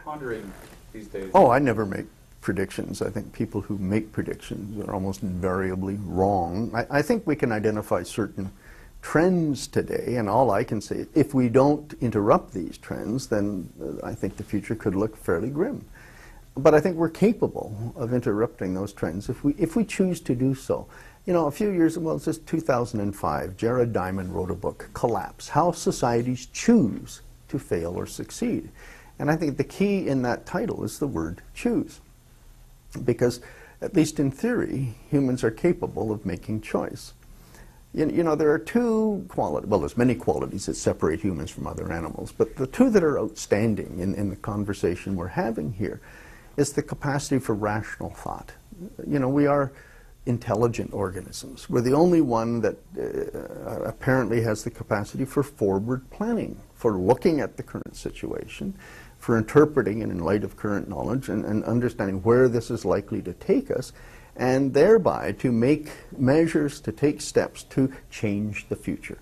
pondering these days? Oh, I never make predictions. I think people who make predictions are almost invariably wrong. I think we can identify certain trends today, and all I can say, if we don't interrupt these trends, then I think the future could look fairly grim. But I think we're capable of interrupting those trends if we choose to do so. You know, a few years ago, it's just 2005, Jared Diamond wrote a book, Collapse, How Societies Choose to Fail or Succeed. And I think the key in that title is the word choose. Because, at least in theory, humans are capable of making choice. You know, there are two qualities, well, there's many qualities that separate humans from other animals, but the two that are outstanding in the conversation we're having here is the capacity for rational thought. You know, we are intelligent organisms. We're the only one that apparently has the capacity for forward planning, for looking at the current situation, for interpreting it in light of current knowledge and understanding where this is likely to take us, and thereby to make measures, to take steps to change the future.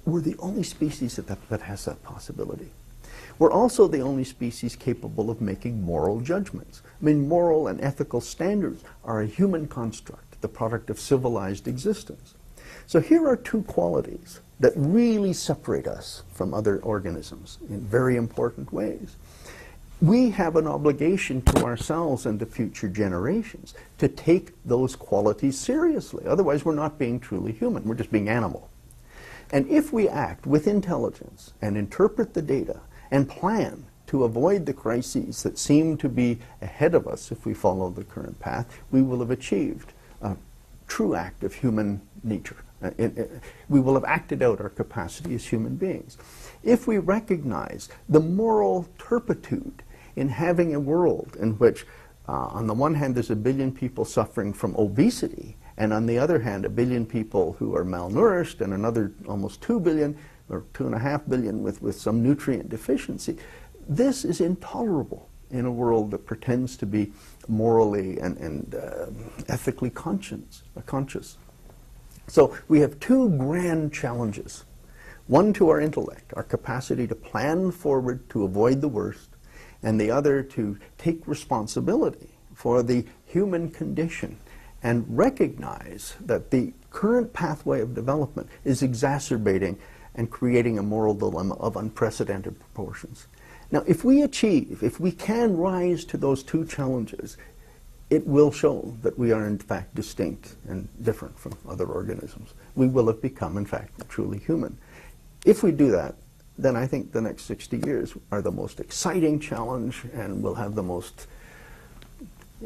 We're the only species that has that possibility. We're also the only species capable of making moral judgments. I mean, moral and ethical standards are a human construct, the product of civilized existence. So here are two qualities that really separate us from other organisms in very important ways. We have an obligation to ourselves and to future generations to take those qualities seriously. Otherwise, we're not being truly human. We're just being animal. And if we act with intelligence and interpret the data and plan to avoid the crises that seem to be ahead of us if we follow the current path, we will have achieved a true act of human nature. We will have acted out our capacity as human beings. If we recognize the moral turpitude in having a world in which, on the one hand, there's 1 billion people suffering from obesity, and on the other hand, 1 billion people who are malnourished, and another almost 2 billion, or 2.5 billion with some nutrient deficiency, this is intolerable in a world that pretends to be morally and ethically conscious. So we have two grand challenges. One to our intellect, our capacity to plan forward to avoid the worst, and the other to take responsibility for the human condition and recognize that the current pathway of development is exacerbating and creating a moral dilemma of unprecedented proportions. Now, if we can rise to those two challenges, it will show that we are in fact distinct and different from other organisms. We will have become, in fact, truly human. If we do that, then I think the next 60 years are the most exciting challenge, and we'll have the most,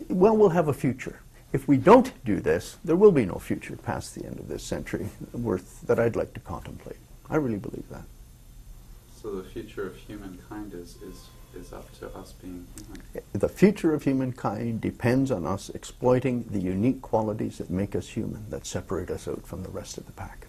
well, we'll have a future. If we don't do this, there will be no future past the end of this century that I'd like to contemplate. I really believe that. So the future of humankind is up to us being human. The future of humankind depends on us exploiting the unique qualities that make us human, that separate us out from the rest of the pack.